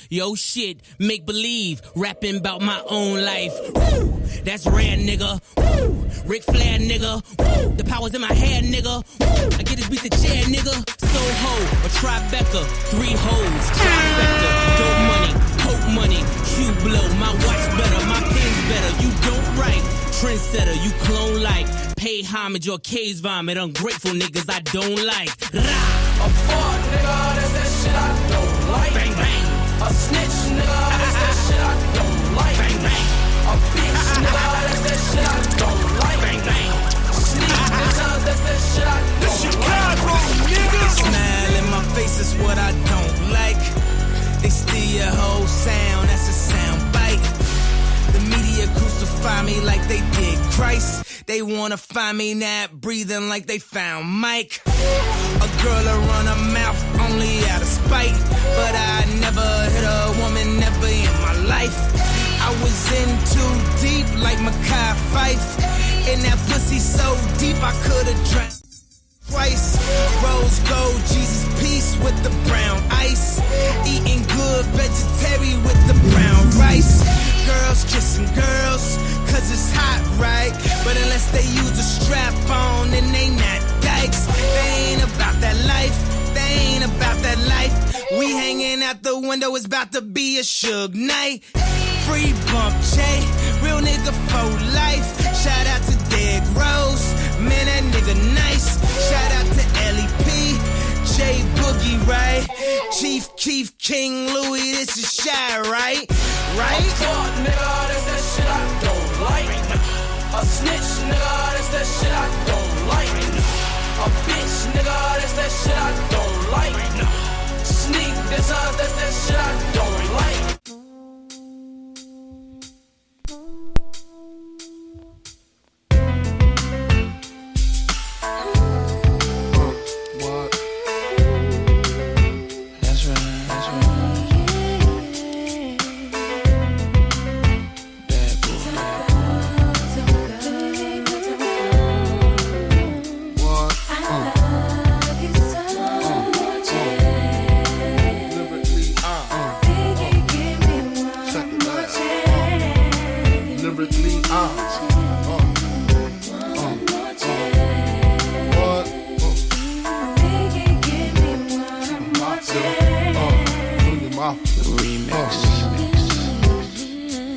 Yo shit, make believe, rapping about my own life. Woo, that's rare, nigga. Woo, Ric Flair, nigga. Woo, the power's in my hair, nigga. Woo, I get this beat the chair, nigga. Soho, a Tribeca, 3 hoes, trifecta, dope money, hope money, Q blow, my watch better, my pen's better. You don't write, trendsetter, you clone like. Pay homage or case vomit, ungrateful niggas I don't like. Rah! A fuck nigga, that's that shit I don't like. Bang bang. A snitch nigga, that's that shit I don't like. Bang bang. A bitch nigga, that's that shit I don't like. Bang bang. Sneak nigga, that's that shit I don't like. Chicago niggas. Smile in my face is what I don't like. They steal your whole sound, that's a sound bite. The media crucify me like they did Christ. They wanna find me not breathing like they found Mike. A girl to run her mouth only out of spite. But I never hit a woman, never in my life. I was in too deep like Makai Fife. And that pussy so deep I could've drank twice. Rose gold, Jesus peace with the brown ice. Eating good vegetarian with the brown rice. Girls kissing girls, cause it's hot, right? But unless they use a strap on, then they not dykes. They ain't about that life, they ain't about that life. We hanging out the window, it's about to be a Suge night. Free bump J, real nigga for life. Shout out to Dead Rose, man that nigga nice. Shout out to LEP, J Boogie, right? Chief Keef, King Louis, this is Shy, right? Right? A fuck nigga, that's that shit I don't like. A snitch nigga, that's that shit I don't like. A bitch nigga, that's that shit I don't like. Sneak nigga, that's that shit I don't like.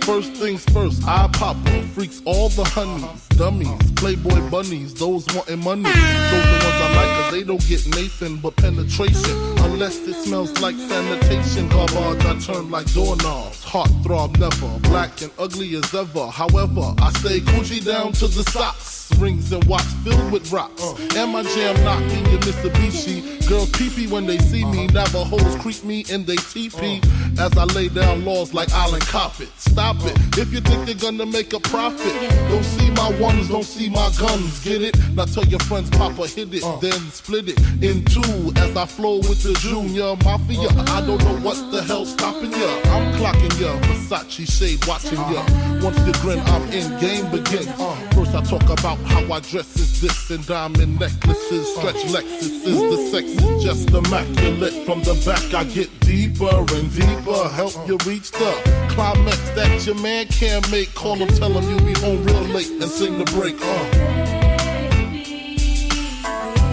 First things first, I pop up, freaks all the honeys, dummies, Playboi bunnies, those wanting money. Those the ones I like cause they don't get Nathan but penetration. Unless it smells like sanitation, garbage I turn like doorknobs. Heartthrob never, black and ugly as ever. However, I stay Gucci down to the socks. Rings and watch filled with rocks. And my jam knocking your Mitsubishi. Girls pee-pee when they see me. Navajos creep me in they teepee. As I lay down laws like Island Coppet. Stop it, if you think they're gonna make a profit. Don't see my ones, don't see my guns, get it? Now tell your friends Papa hit it, then split it in two. As I flow with the Junior Mafia. I don't know what the hell's stopping ya. I'm clocking ya, Versace shade watching ya. Once you grin, I'm in, game begin. First I talk about how I dress is this, and diamond necklaces, stretch Lexuses. The sex is just immaculate. From the back I get deeper and deeper. Help you reach the climax that your man can't make. Call him, tell him you'll be home real late and sing the break.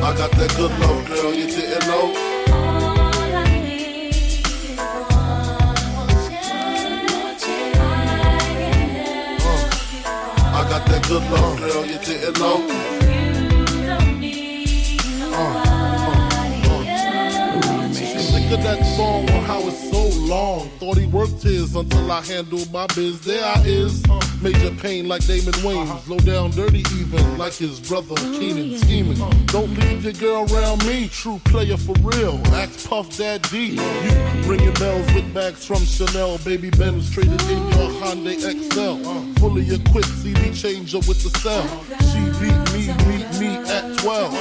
I got that good love, girl, you didn't know. I got that good love, girl, you didn't know. Sick of that song on how it's so long. Thought he worked his until I handled my biz. There I is, major pain like Damon Wayans. Low down dirty even like his brother Keenan scheming. Don't leave your girl around me, true player for real. Ask Puff Daddy. You ringing bells with bags from Chanel. Baby Benz traded in your Hyundai XL. Fully equipped CD changer with the cell. She beat me at 12.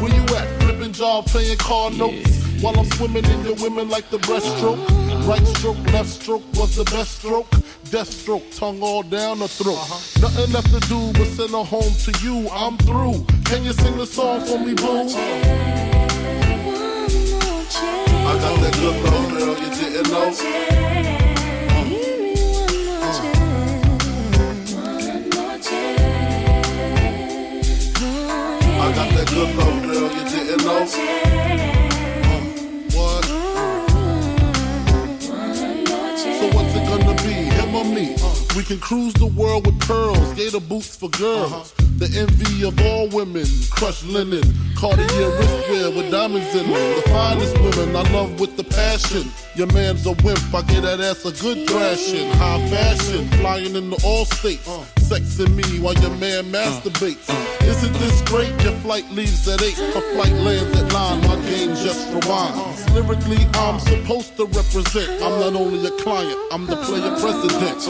Where you at? Flipping job, paying car notes. While I'm swimming in your women like the breaststroke. Right stroke, left stroke was the best stroke. Death stroke, tongue all down the throat. Nothing left to do but send her home to you. I'm through. Can you sing the song for me, boo? I got that good love, girl, you didn't know. be, him or me. We can cruise the world with pearls, gator boots for girls. The envy of all women, crushed linen, Carti Arrest with diamonds in them. The finest women I love with the passion. Your man's a wimp, I get that ass a good thrashing. High fashion, flying into all states. Sexing me while your man masturbates. Isn't this great? Your flight leaves at 8, my flight lands at 9. My game just rewinds. Lyrically, I'm supposed to represent. I'm not only a client, I'm the player president.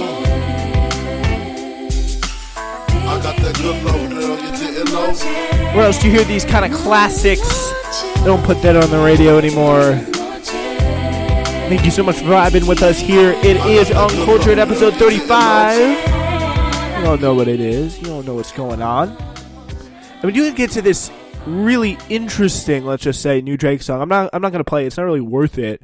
I got that good love, girl, you didn't know. Where else do you hear these kind of classics? Don't put that on the radio anymore. Thank you so much for vibing with us here. It is Uncultured episode 35. You all know what it is. You all know what's going on. And we do get to this really interesting, let's just say, new Drake song. I'm not going to play it. It's not really worth it.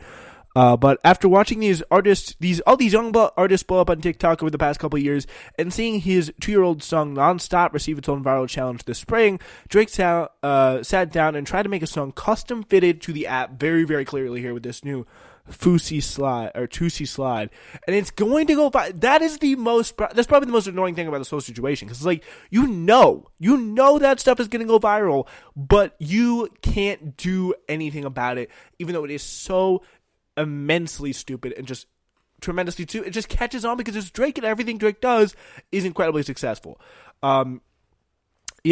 But after watching these artists, all these young artists blow up on TikTok over the past couple of years, and seeing his 2-year-old song Nonstop receive its own viral challenge this spring, Drake sat down and tried to make a song custom fitted to the app very, very clearly here with this new Tusi slide, and it's going to go by. That's probably the most annoying thing about this whole situation, because it's like, you know that stuff is going to go viral, but you can't do anything about it, even though it is so immensely stupid and just tremendously too. It just catches on because it's Drake, and everything Drake does is incredibly successful.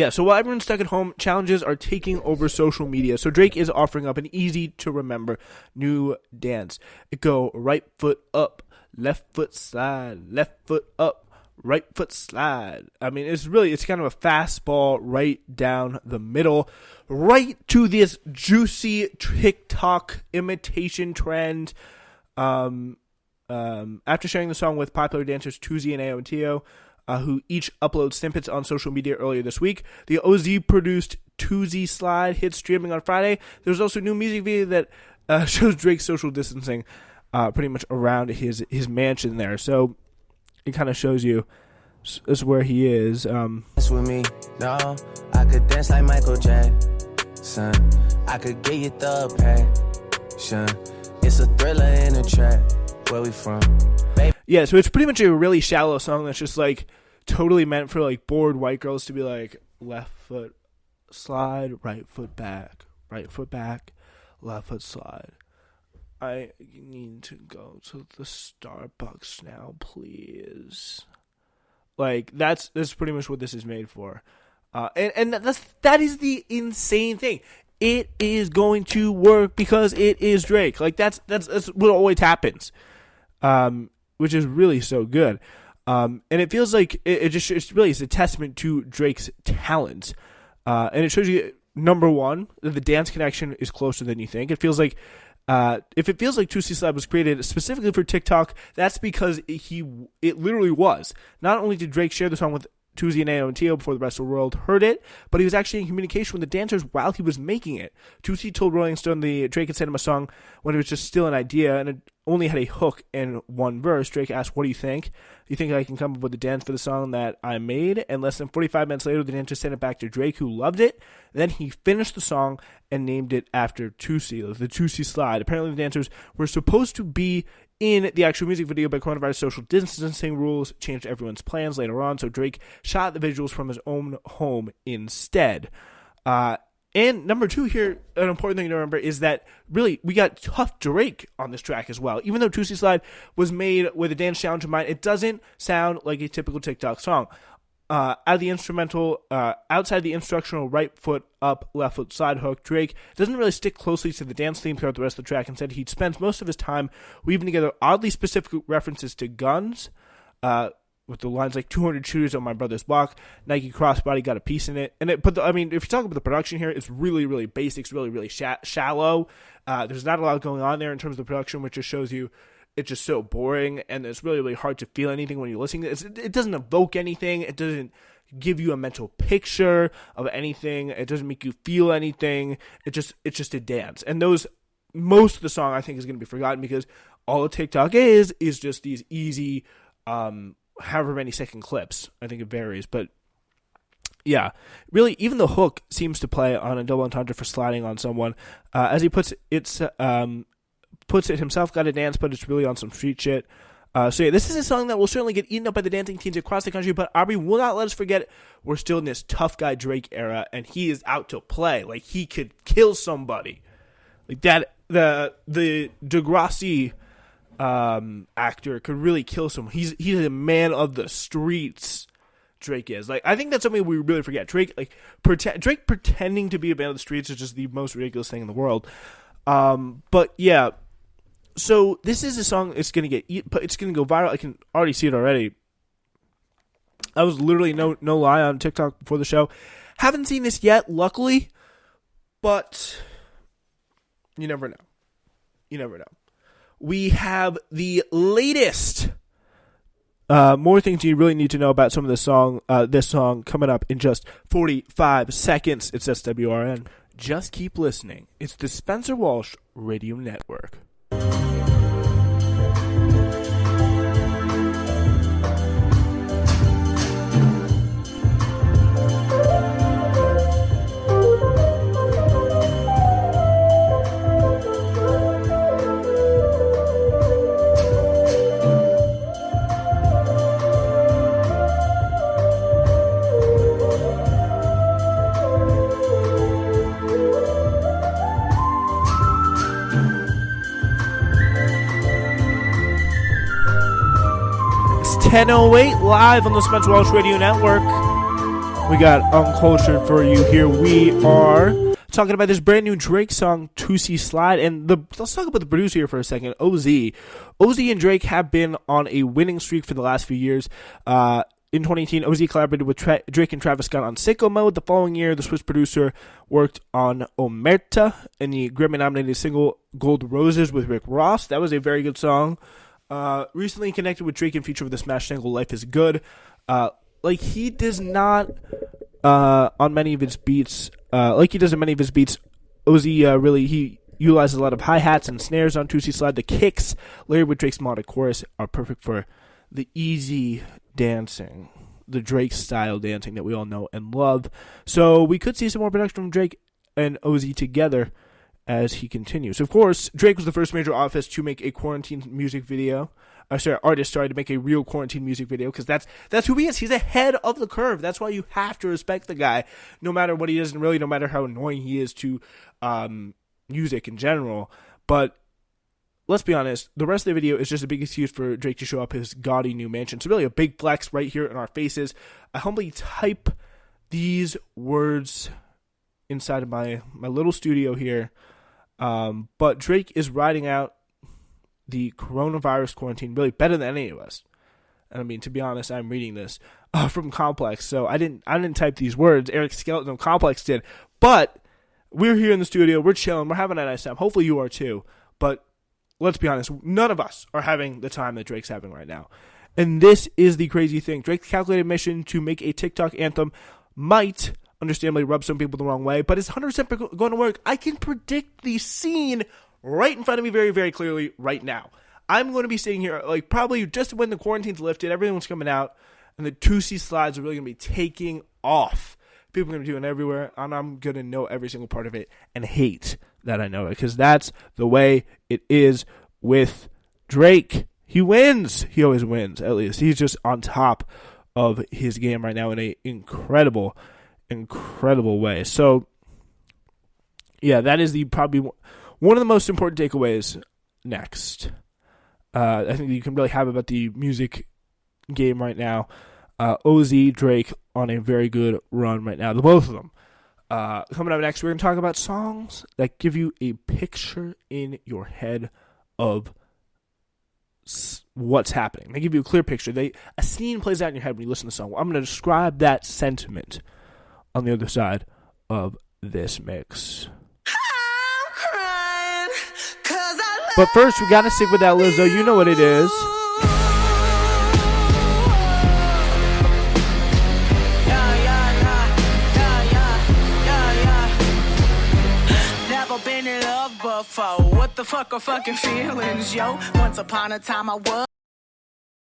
So while everyone's stuck at home, challenges are taking over social media. So Drake is offering up an easy to remember new dance. It go right foot up, left foot slide, left foot up, right foot slide. I mean, it's kind of a fastball right down the middle, right to this juicy TikTok imitation trend. After sharing the song with popular dancers Tusi and Aontio, who each upload snippets on social media earlier this week, the OZ-produced Tusi Slide hit streaming on Friday. There's also a new music video that shows Drake's social distancing pretty much around his mansion there. So it kind of shows you is where he is. Dance with me, no, I could dance like Michael Jackson. I could get you the passion. It's a thriller in a trap. Where we from? Yeah, so it's pretty much a really shallow song that's just like totally meant for like bored white girls to be like, left foot slide, right foot back, left foot slide. I need to go to the Starbucks now, please. Like, that's pretty much what this is made for. And that is the insane thing. It is going to work because it is Drake. Like, that's what always happens. Which is really so good. And it feels like it's really a testament to Drake's talent. And it shows you, number one, that the dance connection is closer than you think. It feels like, if it feels like Tusi Slide was created specifically for TikTok, that's because it literally was. Not only did Drake share the song with Tusi and Aontio before the rest of the world heard it, but he was actually in communication with the dancers while he was making it. Tusi told Rolling Stone the Drake had sent him a song when it was just still an idea, and it only had a hook and one verse. Drake asked, "What do you think? Do you think I can come up with a dance for the song that I made?" And less than 45 minutes later, the dancers sent it back to Drake, who loved it. Then he finished the song and named it after Tusi, the Tusi Slide. Apparently, the dancers were supposed to be in the actual music video, but coronavirus social distancing rules changed everyone's plans later on, so Drake shot the visuals from his own home instead. And number two here, an important thing to remember is that really we got tough Drake on this track as well. Even though Tusi Slide was made with a dance challenge in mind, it doesn't sound like a typical TikTok song. Outside the instructional right foot up, left foot slide hook, Drake doesn't really stick closely to the dance theme throughout the rest of the track. Instead, he spends most of his time weaving together oddly specific references to guns, with the lines like 200 shooters on my brother's block, Nike crossbody got a piece in it. If you talk about the production here, it's really, really basic, it's really, really shallow. There's not a lot going on there in terms of the production, which just shows you it's just so boring, and it's really, really hard to feel anything when you're listening to it. It doesn't evoke anything. It doesn't give you a mental picture of anything. It doesn't make you feel anything. It's just a dance. And most of the song I think is going to be forgotten because all a TikTok is just these easy, however many second clips. I think it varies, but yeah, really, even the hook seems to play on a double entendre for sliding on someone. As he puts it himself, got a dance, but it's really on some street shit. So yeah, this is a song that will certainly get eaten up by the dancing teens across the country, but Aubrey will not let us forget we're still in this tough guy Drake era, and he is out to play. Like, he could kill somebody. Like that, the Degrassi actor could really kill someone. He's a man of the streets. Drake is. Like, I think that's something we really forget. Drake pretending to be a man of the streets is just the most ridiculous thing in the world. But yeah. So this is a song. It's gonna it's gonna go viral. I can already see it already. I was literally no lie on TikTok before the show. Haven't seen this yet, luckily, but you never know. You never know. We have the latest. More things you really need to know about some of this song coming up in just 45 seconds. It's SWRN. Just keep listening. It's the Spencer Walsh Radio Network. 10:08 live on the Spencer Walsh Radio Network. We got Uncultured for you here. We are talking about this brand new Drake song, 2C Slide. And let's talk about the producer here for a second, OZ. OZ and Drake have been on a winning streak for the last few years. In 2018, OZ collaborated with Drake and Travis Scott on Sicko Mode. The following year, the Swiss producer worked on Omerta and the Grammy-nominated single Gold Roses with Rick Ross. That was a very good song. Recently connected with Drake and featured with the smash single Life is Good. Like he does not, on many of his beats, like he does in many of his beats, OZ he utilizes a lot of hi-hats and snares on 2C Slide. The kicks, layered with Drake's melodic chorus, are perfect for the easy dancing, the Drake style dancing that we all know and love. So we could see some more production from Drake and OZ together as he continues. Of course, Drake was the first major artist to make a quarantine music video. Artist to make a real quarantine music video, because that's who he is. He's ahead of the curve. That's why you have to respect the guy, no matter what he does, and really no matter how annoying he is to music in general. But let's be honest, the rest of the video is just a big excuse for Drake to show up his gaudy new mansion. It's really a big flex right here in our faces. I humbly type these words inside of my little studio here. But Drake is riding out the coronavirus quarantine really better than any of us. And I mean, to be honest, I'm reading this from Complex, so I didn't type these words. Eric Skelton of Complex did. But we're here in the studio, we're chilling, we're having a nice time. Hopefully you are too. But let's be honest, none of us are having the time that Drake's having right now. And this is the crazy thing. Drake's calculated mission to make a TikTok anthem might understandably rub some people the wrong way, but it's 100% going to work. I can predict the scene right in front of me very, very clearly right now. I'm going to be sitting here, like, probably just when the quarantine's lifted, everyone's coming out, and the 2C slides are really going to be taking off. People are going to be doing it everywhere, and I'm going to know every single part of it and hate that I know it, because that's the way it is with Drake. He wins. He always wins, at least. He's just on top of his game right now in an incredible way. So, yeah, that is probably one of the most important takeaways next. I think you can really have about the music game right now. OZ, Drake on a very good run right now. The both of them. Coming up next, we're going to talk about songs that give you a picture in your head of what's happening. They give you a clear picture. A scene plays out in your head when you listen to the song. Well, I'm going to describe that sentiment on the other side of this mix. But first, we gotta stick with that Lizzo. You know what it is. Never been in love before. What the fuck are fucking feelings, yo? Once upon a time I was.